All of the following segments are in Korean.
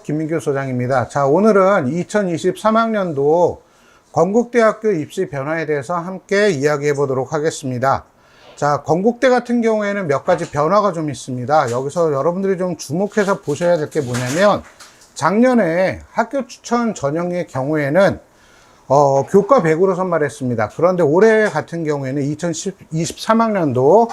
김민규 소장입니다. 자, 오늘은 2023학년도 건국대학교 입시 변화에 대해서 함께 이야기해 보도록 하겠습니다. 자, 건국대 같은 경우에는 몇 가지 변화가 좀 있습니다. 여기서 여러분들이 좀 주목해서 보셔야 될 게 뭐냐면, 작년에 학교 추천 전형의 경우에는 교과 100으로 선발했습니다. 그런데 올해 같은 경우에는 2023학년도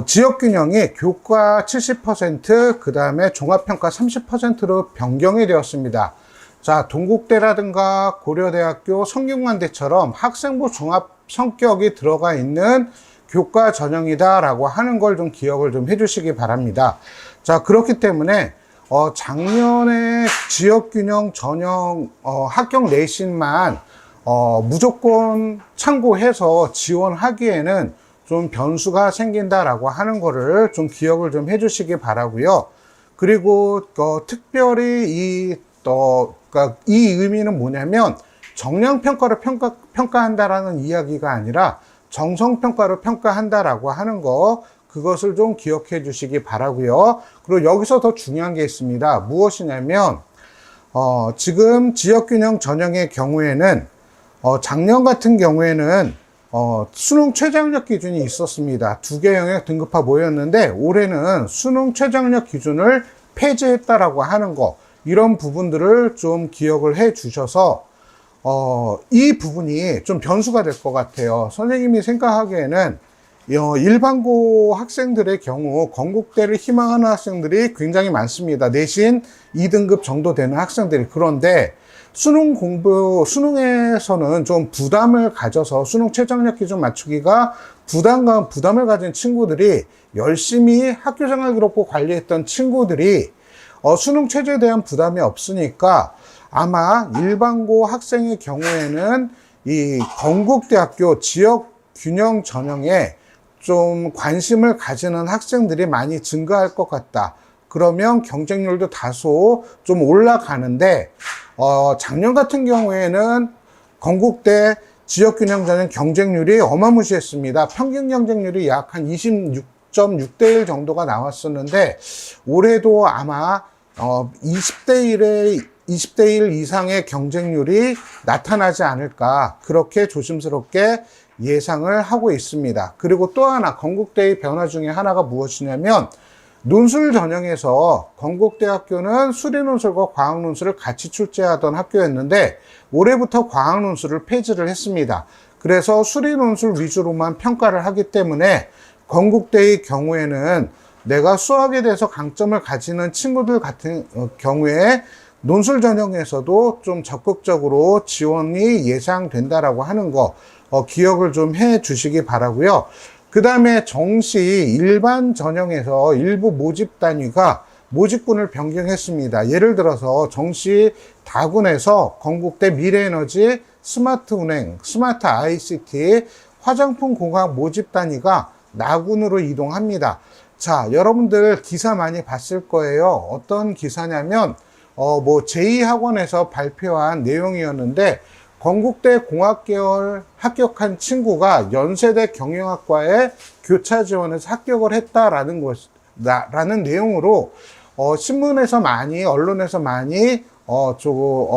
지역균형이 교과 70%, 그 다음에 종합평가 30%로 변경이 되었습니다. 자, 동국대라든가 고려대학교, 성균관대처럼 학생부 종합 성격이 들어가 있는 교과 전형이다라고 하는 걸 좀 기억을 좀 해주시기 바랍니다. 자, 그렇기 때문에 작년에 지역균형 전형 합격 내신만 무조건 참고해서 지원하기에는 좀 변수가 생긴다라고 하는 거를 좀 기억을 좀 해주시기 바라고요. 그리고 특별히 그러니까 이 의미는 뭐냐면 정량평가로 평가한다라는 이야기가 아니라 정성평가로 평가한다라고 하는 거, 그것을 좀 기억해 주시기 바라고요. 그리고 여기서 더 중요한 게 있습니다. 무엇이냐면 지금 지역균형 전형의 경우에는 작년 같은 경우에는 수능 최저학력 기준이 있었습니다. 두 개 영역 등급화 모였는데 올해는 수능 최저학력 기준을 폐지했다라고 하는 거, 이런 부분들을 좀 기억을 해 주셔서 이 부분이 좀 변수가 될 것 같아요. 선생님이 생각하기에는 일반고 학생들의 경우 건국대를 희망하는 학생들이 굉장히 많습니다. 내신 2등급 정도 되는 학생들이. 그런데 수능에서는 좀 부담을 가져서 수능 최저학력 기준 맞추기가 부담을 가진 친구들이, 열심히 학교생활 기록부 관리했던 친구들이 수능 최저에 대한 부담이 없으니까 아마 일반고 학생의 경우에는 이 건국대학교 지역 균형 전형에 좀 관심을 가지는 학생들이 많이 증가할 것 같다. 그러면 경쟁률도 다소 좀 올라가는데, 작년 같은 경우에는 건국대 지역균형 전형 경쟁률이 어마무시했습니다. 평균 경쟁률이 약 한 26.6대 1 정도가 나왔었는데, 올해도 아마 20대 1 이상의 경쟁률이 나타나지 않을까, 그렇게 조심스럽게 예상을 하고 있습니다. 그리고 또 하나, 건국대의 변화 중에 하나가 무엇이냐면, 논술 전형에서 건국대학교는 수리논술과 과학논술을 같이 출제하던 학교였는데 올해부터 과학논술을 폐지를 했습니다. 그래서 수리논술 위주로만 평가를 하기 때문에 건국대의 경우에는 내가 수학에 대해서 강점을 가지는 친구들 같은 경우에 논술 전형에서도 좀 적극적으로 지원이 예상된다라고 하는 거 기억을 좀 해 주시기 바라고요. 그 다음에 정시 일반 전형에서 일부 모집 단위가 모집군을 변경했습니다. 예를 들어서 정시 다군에서 건국대 미래에너지, 스마트은행, 스마트 ICT, 화장품 공학 모집 단위가 나군으로 이동합니다. 자, 여러분들 기사 많이 봤을 거예요. 어떤 기사냐면 제2학원에서 발표한 내용이었는데, 건국대 공학계열 합격한 친구가 연세대 경영학과에 교차 지원해서 합격을 했다라는 라는 내용으로 신문에서 많이, 언론에서 많이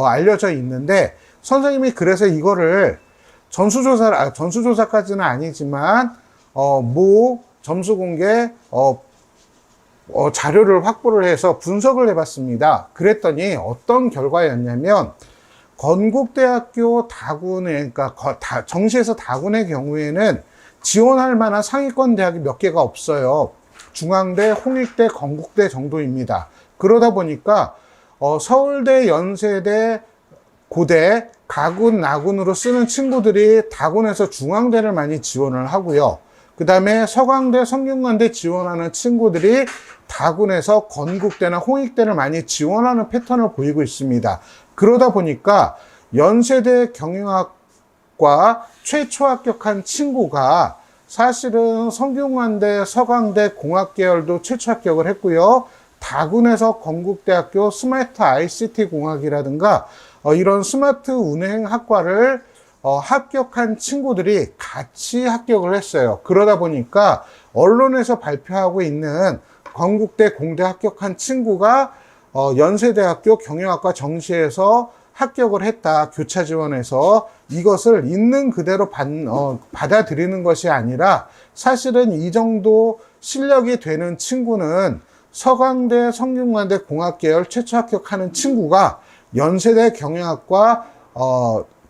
알려져 있는데, 선생님이 그래서 이거를 전수조사까지는 아니지만 점수 공개 자료를 확보를 해서 분석을 해봤습니다. 그랬더니 어떤 결과였냐면, 건국대학교 다군에, 그러니까 정시에서 다군의 경우에는 지원할 만한 상위권 대학이 몇 개가 없어요. 중앙대, 홍익대, 건국대 정도입니다. 그러다 보니까 서울대, 연세대, 고대, 가군, 나군으로 쓰는 친구들이 다군에서 중앙대를 많이 지원을 하고요. 그 다음에 서강대, 성균관대 지원하는 친구들이 다군에서 건국대나 홍익대를 많이 지원하는 패턴을 보이고 있습니다. 그러다 보니까 연세대 경영학과 최초 합격한 친구가 사실은 성균관대, 서강대 공학계열도 최초 합격을 했고요. 다군에서 건국대학교 스마트 ICT 공학이라든가 이런 스마트 운행학과를 합격한 친구들이 같이 합격을 했어요. 그러다 보니까 언론에서 발표하고 있는 건국대 공대 합격한 친구가 연세대학교 경영학과 정시에서 합격을 했다. 교차 지원해서 이것을 있는 그대로 받아들이는 것이 아니라 사실은 이 정도 실력이 되는 친구는 서강대, 성균관대 공학계열 최초 합격하는 친구가 연세대 경영학과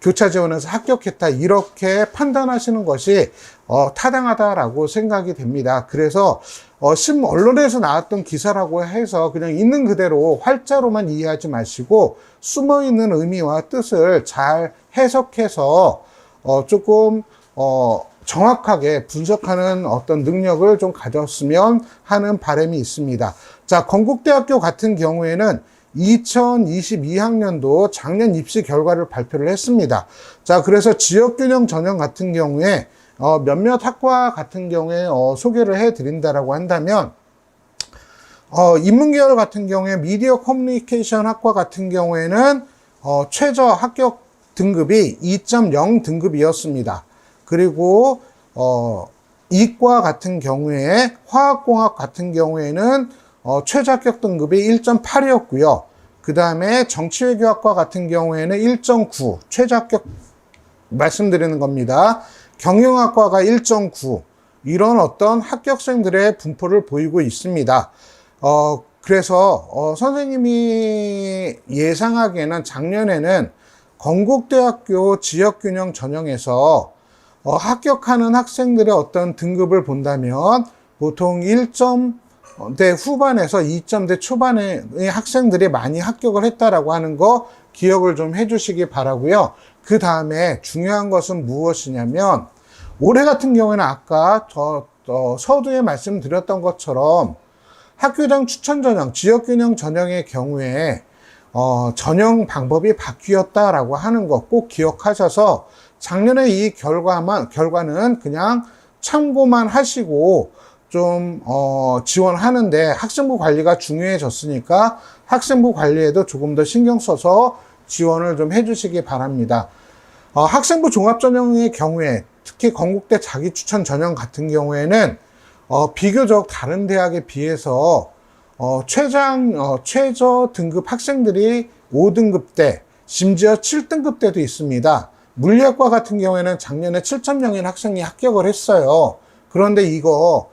교차 지원해서 합격했다. 이렇게 판단하시는 것이 타당하다라고 생각이 됩니다. 그래서 언론에서 나왔던 기사라고 해서 그냥 있는 그대로 활자로만 이해하지 마시고 숨어있는 의미와 뜻을 잘 해석해서 조금 정확하게 분석하는 어떤 능력을 좀 가졌으면 하는 바람이 있습니다. 자, 건국대학교 같은 경우에는 2022학년도 작년 입시 결과를 발표를 했습니다. 자, 그래서 지역균형 전형 같은 경우에 몇몇 학과 같은 경우에 소개를 해드린다라고 한다면 인문계열 같은 경우에 미디어 커뮤니케이션 학과 같은 경우에는 최저 합격 등급이 2.0 등급이었습니다. 그리고 이과 같은 경우에 화학공학 같은 경우에는 최저 합격 등급이 1.8이었고요. 그 다음에 정치외교학과 같은 경우에는 1.9 최저 합격 말씀드리는 겁니다. 경영학과가 1.9 이런 어떤 합격생들의 분포를 보이고 있습니다. 그래서 선생님이 예상하기에는 작년에는 건국대학교 지역균형 전형에서 합격하는 학생들의 어떤 등급을 본다면 보통 1점대 후반에서 2점대 초반의 학생들이 많이 합격을 했다라고 하는 거 기억을 좀 해주시기 바라고요. 그 다음에 중요한 것은 무엇이냐면 올해 같은 경우에는 아까 서두에 말씀드렸던 것처럼 학교장 추천 전형, 지역균형 전형의 경우에 전형 방법이 바뀌었다라고 하는 거 꼭 기억하셔서 작년에 이 결과는 그냥 참고만 하시고 좀 지원하는데 학생부 관리가 중요해졌으니까 학생부 관리에도 조금 더 신경 써서 지원을 좀 해주시기 바랍니다. 학생부 종합전형의 경우에 특히 건국대 자기추천 전형 같은 경우에는 비교적 다른 대학에 비해서 최저 등급 학생들이 5등급대 심지어 7등급대도 있습니다. 물리학과 같은 경우에는 작년에 7.0인 학생이 합격을 했어요. 그런데 이거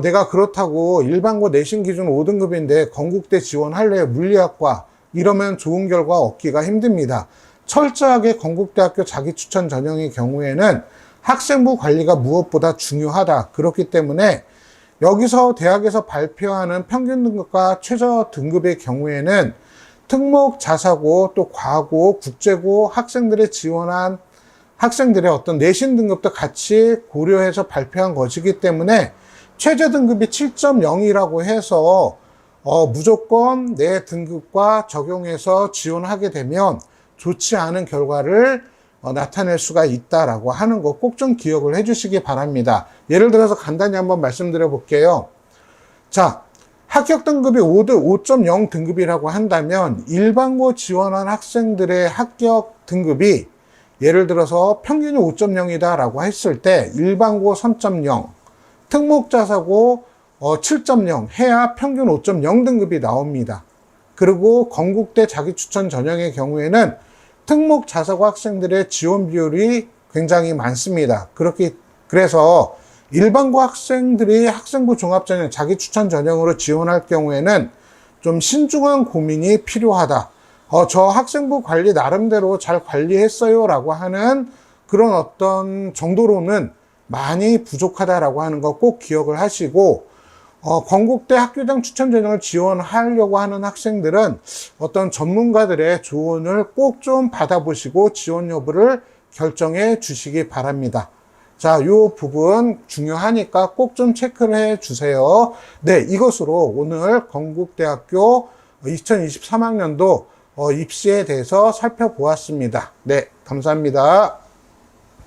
내가 그렇다고 일반고 내신 기준 5등급인데 건국대 지원할래요 물리학과 이러면 좋은 결과 얻기가 힘듭니다. 철저하게 건국대학교 자기추천 전형의 경우에는 학생부 관리가 무엇보다 중요하다. 그렇기 때문에 여기서 대학에서 발표하는 평균 등급과 최저 등급의 경우에는 특목, 자사고, 또 과고, 국제고 학생들의 지원한 학생들의 어떤 내신 등급도 같이 고려해서 발표한 것이기 때문에 최저 등급이 7.0이라고 해서 무조건 내 등급과 적용해서 지원하게 되면 좋지 않은 결과를 나타낼 수가 있다라고 하는 거 꼭 좀 기억을 해주시기 바랍니다. 예를 들어서 간단히 한번 말씀드려 볼게요. 자, 합격 등급이 5.0 등급이라고 한다면 일반고 지원한 학생들의 합격 등급이 예를 들어서 평균이 5.0이다 라고 했을 때 일반고 3.0, 특목자사고 7.0 해야 평균 5.0 등급이 나옵니다. 그리고 건국대 자기추천 전형의 경우에는 특목 자사고 학생들의 지원 비율이 굉장히 많습니다. 그래서 일반고 학생들이 학생부 종합전형 자기추천 전형으로 지원할 경우에는 좀 신중한 고민이 필요하다. 저 학생부 관리 나름대로 잘 관리했어요 라고 하는 그런 어떤 정도로는 많이 부족하다라고 하는 거 꼭 기억을 하시고 건국대 학교장 추천 전형을 지원하려고 하는 학생들은 어떤 전문가들의 조언을 꼭 좀 받아보시고 지원 여부를 결정해 주시기 바랍니다. 자, 이 부분 중요하니까 꼭 좀 체크를 해 주세요. 네, 이것으로 오늘 건국대학교 2023학년도 입시에 대해서 살펴보았습니다. 네, 감사합니다.